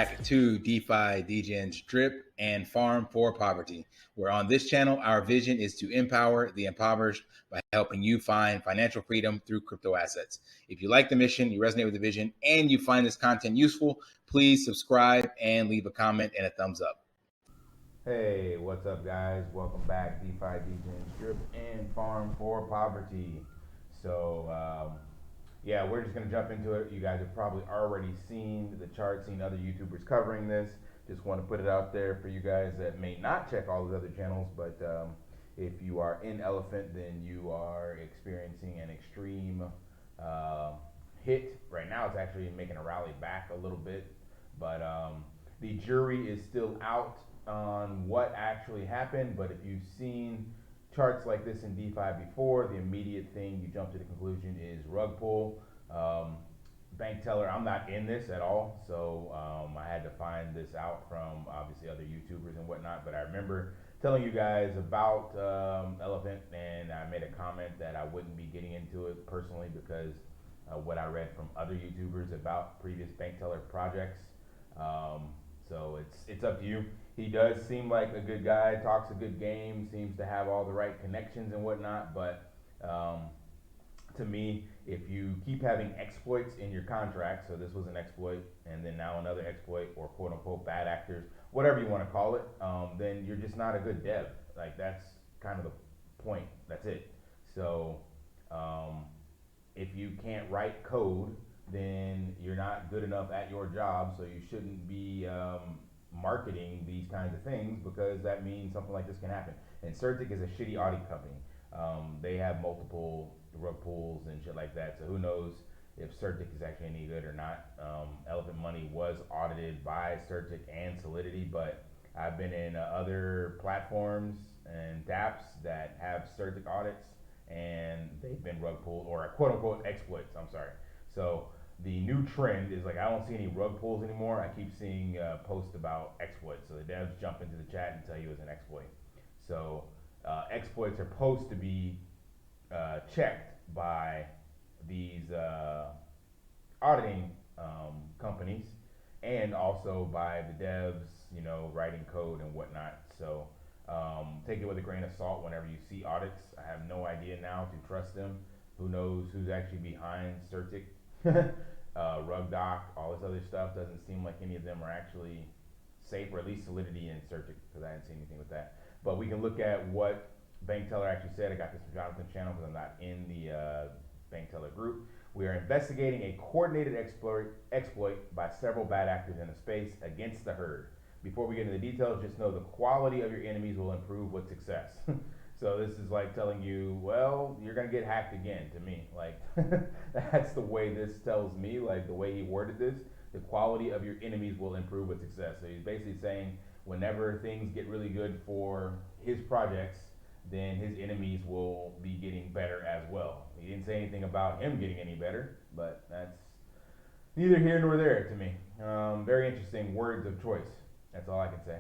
back to DeFi, Degens, Drip, and Farm for Poverty, where on this channel, our vision is to empower the impoverished by helping you find financial freedom through crypto assets. If you like the mission, you resonate with the vision, and you find this content useful, please subscribe and leave a comment and a thumbs up. Hey, what's up, guys? Welcome back, DeFi, Degens, Drip, and Farm for Poverty. Yeah, we're just going to jump into it. You guys have probably already seen the chart, seen other YouTubers covering this. Just want to put it out there for you guys that may not check all those other channels, but if you are in Elephant, then you are experiencing an extreme hit. Right now, it's actually making a rally back a little bit, but the jury is still out on what actually happened. But if you've seen charts like this in DeFi before, the immediate thing you jump to the conclusion is rug pull. Bank teller, I'm not in this at all, so I had to find this out from obviously other YouTubers and whatnot. But I remember telling you guys about Elephant, and I made a comment that I wouldn't be getting into it personally because what I read from other YouTubers about previous bank teller projects. So it's up to you. He does seem like a good guy, talks a good game, seems to have all the right connections and whatnot. But to me, if you keep having exploits in your contract, so this was an exploit, and then now another exploit, or quote unquote bad actors, whatever you want to call it, then you're just not a good dev. Like, that's kind of the point. That's it. So if you can't write code, then you're not good enough at your job, so you shouldn't be marketing these kinds of things, because that means something like this can happen. And Certic is a shitty audit company. They have multiple rug pulls and shit like that, so who knows if Certic is actually any good or not. Elephant Money was audited by Certic and Solidity, but I've been in other platforms and dApps that have Certic audits, and they've been rug pulled, or quote unquote exploits, I'm sorry. So the new trend is, like, I don't see any rug pulls anymore. I keep seeing posts about exploits. So the devs jump into the chat and tell you it's an exploit. So exploits are supposed to be checked by these auditing companies, and also by the devs, writing code and whatnot. So take it with a grain of salt whenever you see audits. I have no idea now to trust them. Who knows who's actually behind Certic? RugDoc, all this other stuff, doesn't seem like any of them are actually safe, or at least Solidity and Certic, because I didn't see anything with that. But we can look at what Bank Teller actually said. I got this from Jonathan's channel because I'm not in the Bank Teller group. We are investigating a coordinated exploit by several bad actors in the space against the herd. Before we get into the details, just know the quality of your enemies will improve with success. So this is like telling you, well, you're gonna get hacked again. To me, like that's the way this tells me, like the way he worded this. The quality of your enemies will improve with success. So he's basically saying whenever things get really good for his projects, then his enemies will be getting better as well. He didn't say anything about him getting any better, but that's neither here nor there to me. Very interesting words of choice. That's all I can say.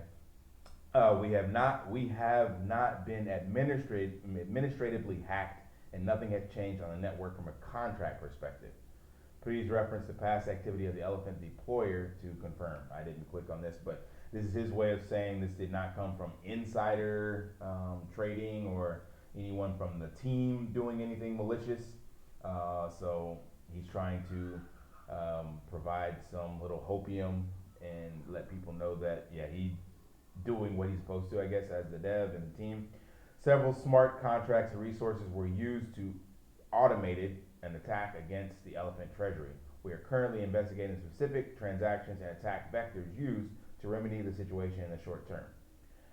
We have not been administratively hacked, and nothing has changed on the network from a contract perspective. Please reference the past activity of the Elephant deployer to confirm. I didn't click on this, but this is his way of saying this did not come from insider trading or anyone from the team doing anything malicious. So he's trying to provide some little hopium and let people know that, yeah, he doing what he's supposed to, I guess, as the dev and the team. Several smart contracts and resources were used to automate an attack against the Elephant treasury. We are currently investigating specific transactions and attack vectors used to remedy the situation in the short term.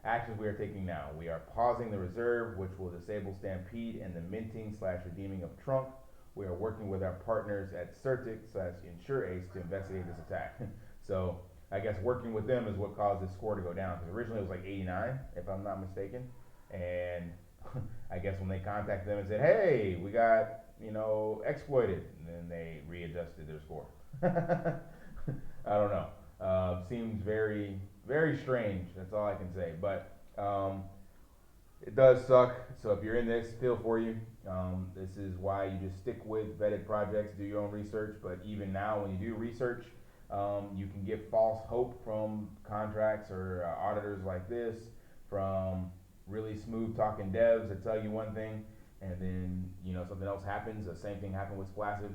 Actions we are taking now. We are pausing the reserve, which will disable Stampede and the minting/redeeming of Trunk. We are working with our partners at Certic/InsureAce to investigate this attack. So I guess working with them is what caused this score to go down, because originally it was like 89, if I'm not mistaken. And I guess when they contacted them and said, hey, we got, exploited, and then they readjusted their score. I don't know. Seems very, very strange. That's all I can say. But it does suck. So if you're in this, feel for you. This is why you just stick with vetted projects, do your own research. But even now, when you do research, You can get false hope from contracts or auditors like this, from really smooth talking devs that tell you one thing and then something else happens. The same thing happened with Splashid.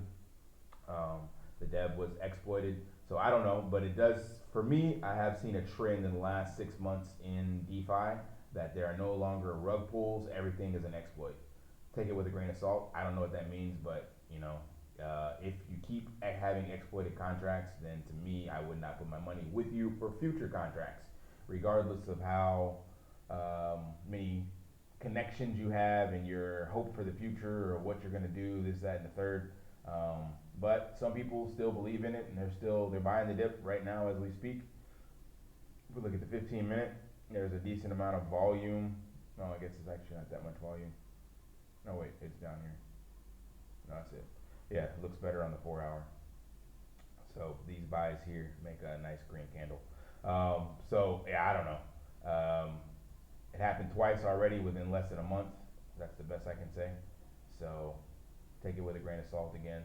The dev was exploited. So I don't know, but it does, for me, I have seen a trend in the last 6 months in DeFi that there are no longer rug pulls. Everything is an exploit. Take it with a grain of salt. I don't know what that means, but if you keep having exploited contracts, then to me, I would not put my money with you for future contracts, regardless of how many connections you have and your hope for the future or what you're going to do, this, that, and the third. But some people still believe in it, and they're buying the dip right now as we speak. If we look at the 15-minute, there's a decent amount of volume. No, I guess it's actually not that much volume. No, wait, it's down here. No, that's it. Yeah, it looks better on the 4 hour. So these buys here make a nice green candle. So yeah, I don't know. It happened twice already within less than a month. That's the best I can say. So take it with a grain of salt again.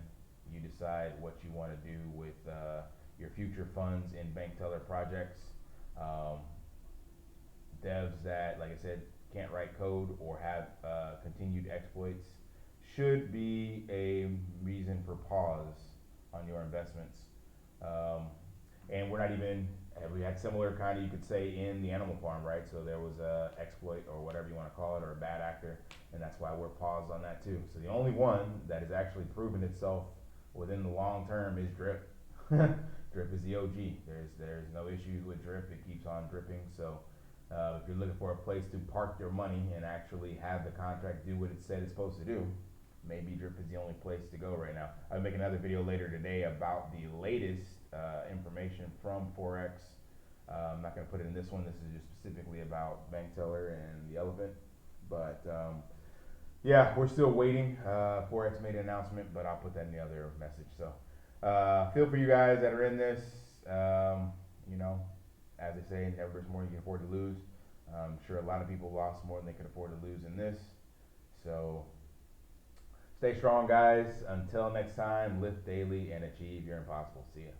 You decide what you want to do with your future funds in bank teller projects. Devs that, like I said, can't write code or have continued exploits should be a reason for pause on your investments. And we're not even, we had similar kind of, you could say, in the animal farm, right? So there was a exploit or whatever you want to call it, or a bad actor, and that's why we're paused on that too. So the only one that has actually proven itself within the long term is Drip. Drip is the OG. There's no issues with Drip. It keeps on dripping. So if you're looking for a place to park your money and actually have the contract do what it said it's supposed to do, maybe Drip is the only place to go right now. I'll make another video later today about the latest information from Forex. I'm not going to put it in this one. This is just specifically about Bank Teller and the Elephant. But yeah, we're still waiting. Forex made an announcement, but I'll put that in the other message. So feel for you guys that are in this. As they say, never is more than you can afford to lose. I'm sure a lot of people lost more than they could afford to lose in this. So stay strong, guys. Until next time, lift daily and achieve your impossible. See ya.